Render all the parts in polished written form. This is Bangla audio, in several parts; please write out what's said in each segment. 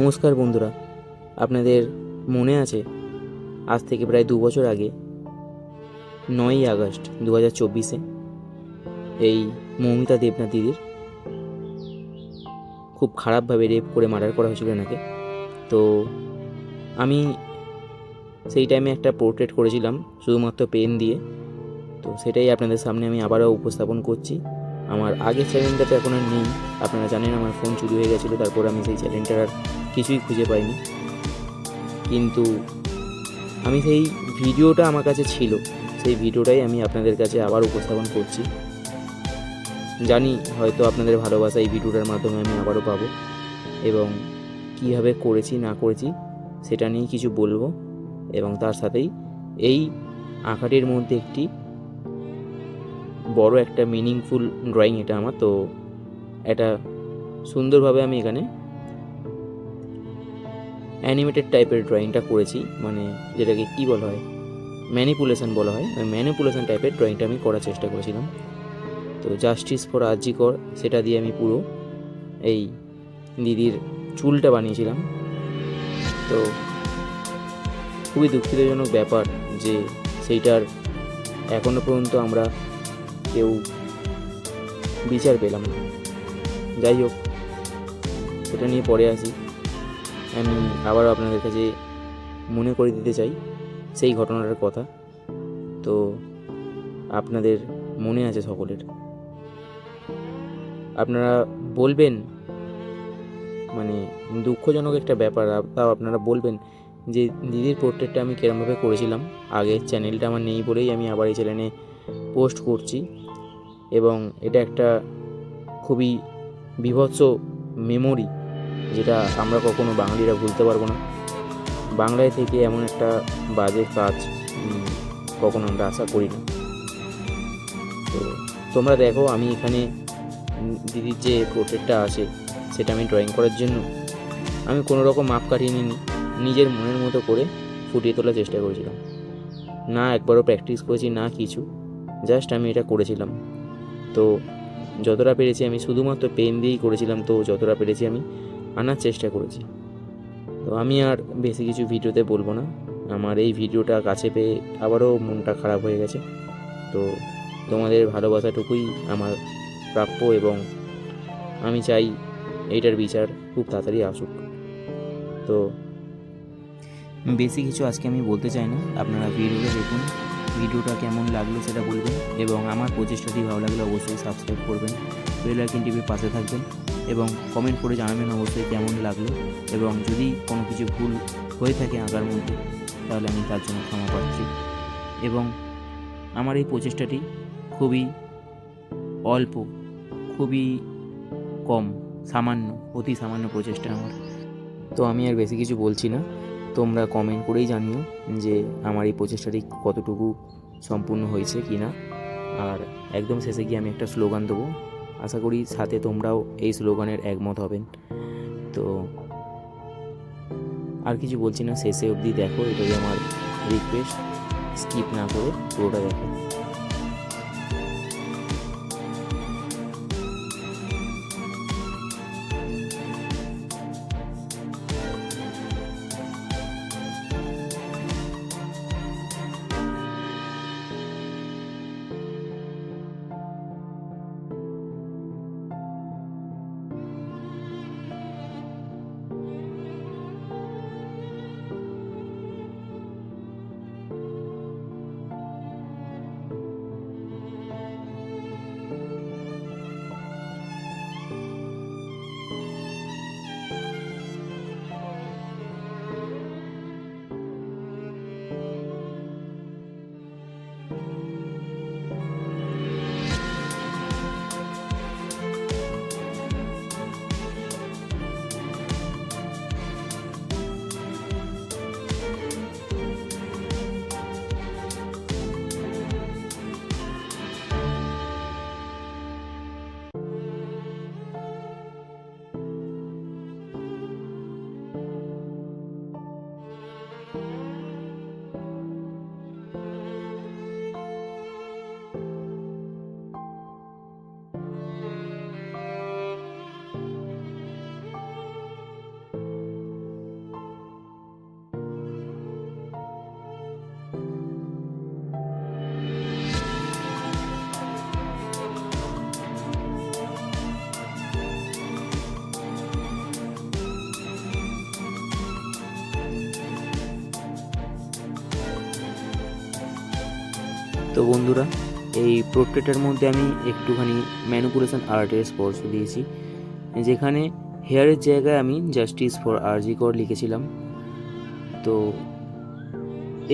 নমস্কার বন্ধুরা, আপনাদের মনে আছে আজ থেকে প্রায় 2 বছর আগে 9ই আগস্ট 2024-এ এই মৌমিতা দেবনাথ দিদির খুব খারাপভাবে রেপ করে মার্ডার করা হয়েছিল এনাকে। তো আমি সেই টাইমে একটা পোর্ট্রেট করেছিলাম শুধুমাত্র পেন দিয়ে। তো সেটাই আপনাদের সামনে আমি আবারও উপস্থাপন করছি। আমার আগের চ্যানেলটা তো এখন আর নেই, আপনারা জানেন আমার ফোন চুরি হয়ে গেছিলো, তারপর আমি সেই চ্যানেলটার আর কিছুই খুঁজে পাইনি। কিন্তু আমি সেই ভিডিওটা আমার কাছে ছিল, সেই ভিডিওটাই আমি আপনাদের কাছে আবার উপস্থাপন করছি। জানি হয়তো আপনাদের ভালোবাসা এই ভিডিওটার মাধ্যমে আমি আবারও পাবো, এবং কীভাবে করেছি না করেছি সেটা নিয়ে কিছু বলবো। এবং তার সাথেই এই আঁকাটির মধ্যে একটি বড় একটা মিনিংফুল ড্রয়িং এটা আমার। তো এটা সুন্দরভাবে আমি এখানে অ্যানিমেটেড টাইপের ড্রয়িংটা করেছি, মানে যেটাকে কী বলা হয়, ম্যানিপুলেশন বলা হয়। ওই ম্যানিপুলেশন টাইপের ড্রয়িংটা আমি করার চেষ্টা করেছিলাম। তো জাস্টিস ফর আরজি কর সেটা দিয়ে আমি পুরো এই দিদির চুলটা বানিয়েছিলাম। তো খুবই দুঃখিতজনক ব্যাপার যে সেইটার এখনও পর্যন্ত আমরা কেউ বিচার পেলাম না। যাই হোক, সেটা নিয়ে পরে আসি। আমি আবারও আপনাদের কাছে মনে করে দিতে চাই সেই ঘটনাটার কথা। তো আপনাদের মনে আছে সকলের, আপনারা বলবেন, মানে দুঃখজনক একটা ব্যাপার, তাও আপনারা বলবেন যে দিদির পোর্ট্রেটটা আমি কিরমভাবে করেছিলাম। আগের চ্যানেলটা আমার নেই বলেই আমি আবার এই চ্যানেলে পোস্ট করছি, এবং এটা একটা খুবই বীভৎস মেমোরি, যেটা আমরা কখনো বাঙালিরা ভুলতে পারবো না। বাংলায় থেকে এমন একটা বাজে কাজ কখনো আমরা আশা করি না। তো তোমরা দেখো, আমি এখানে দিদির যে পোর্ট্রেটটা আছে সেটা আমি ড্রয়িং করার জন্য আমি কোনো রকম মাপ কাটিয়ে নিইনি, নিজের মনের মতো করে ফুটিয়ে তোলার চেষ্টা করেছিলাম। না একবারও প্র্যাকটিস করেছি না কিছু, জাস্ট আমি এটা করেছিলাম। তো যতটা পেরেছি আমি শুধুমাত্র পেন দিয়েই করেছিলাম, তো যতটা পেরেছি আমি আনার চেষ্টা করেছি। তো আমি আর বেশি কিছু ভিডিওতে বলবো না। আমার এই ভিডিওটা কাছে পেয়ে আবারও মনটা খারাপ হয়ে গেছে। তো তোমাদের ভালোবাসাটুকুই আমার প্রাপ্য, এবং আমি চাই এইটার বিচার খুব তাড়াতাড়ি আসুক। তো বেশি কিছু আজকে আমি বলতে চাই না, আপনারা ভিডিওটা দেখুন, ভিডিওটা কেমন লাগলো সেটা বলবেন, এবং আমার প্রচেষ্টাটি ভালো লাগলে অবশ্যই সাবস্ক্রাইব করবেন, বেল আইকন টিপে পাশে থাকবেন, এবং কমেন্ট করে জানাবেন অবশ্যই কেমন লাগলো। এবং যদি কোনো কিছু ভুল হয়ে থাকে আঁকার মধ্যে তাহলে আমি তার জন্য ক্ষমা পাচ্ছি। এবং আমার এই প্রচেষ্টাটি খুবই অল্প, খুবই কম, সামান্য, অতি সামান্য প্রচেষ্টা আমার। তো আমি আর বেশি কিছু বলছি না, তোমরা কমেন্ট করেই জানিও যে আমার এই প্রচেষ্টাটি কতটুকু সম্পূর্ণ হয়েছে কি না। আর একদম শেষে গিয়ে আমি একটা স্লোগান দেবো, আশা করি সাথে তোমরাও এই স্লোগানের একমত হবেন। তো আর কিছু বলছি না, শেষে অবধি দেখো, এটাই আমার রিকোয়েস্ট, স্কিপ না করে পুরোটা দেখো। তো বন্ধুরা, এই পোর্ট্রেটের মধ্যে আমি একটুখানি ম্যানিপুলেশন আর্টের স্পর্শ দিয়েছি, যেখানে হেয়ারের জায়গায় আমি জাস্টিস ফর আরজি কর লিখেছিলাম। তো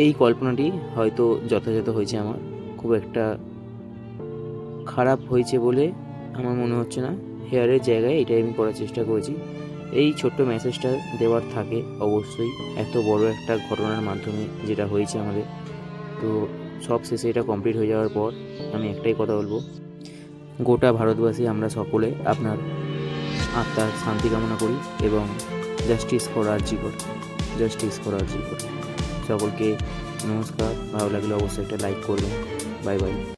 এই কল্পনাটি হয়তো যথাযথ হয়েছে, আমার খুব একটা খারাপ হয়েছে বলে আমার মনে হচ্ছে না। হেয়ারের জায়গায় এটাই আমি করার চেষ্টা করেছি। এই ছোট্ট মেসেজটা দেওয়ার থাকে অবশ্যই, এত বড় একটা ঘটনার মাধ্যমে যেটা হয়েছে আমাদের। তো সব শেষে এটা কমপ্লিট হয়ে যাওয়ার পর আমি একটাই কথা বলবো, গোটা ভারতবাসী আমরা সকলে আপনার আত্মার শান্তি কামনা করি এবং জাস্টিস ফর আরজি কর, জাস্টিস ফর আরজি কর। সকলকে নমস্কার, ভালো লাগলে অবশ্যই একটা লাইক করবেন। Bye bye.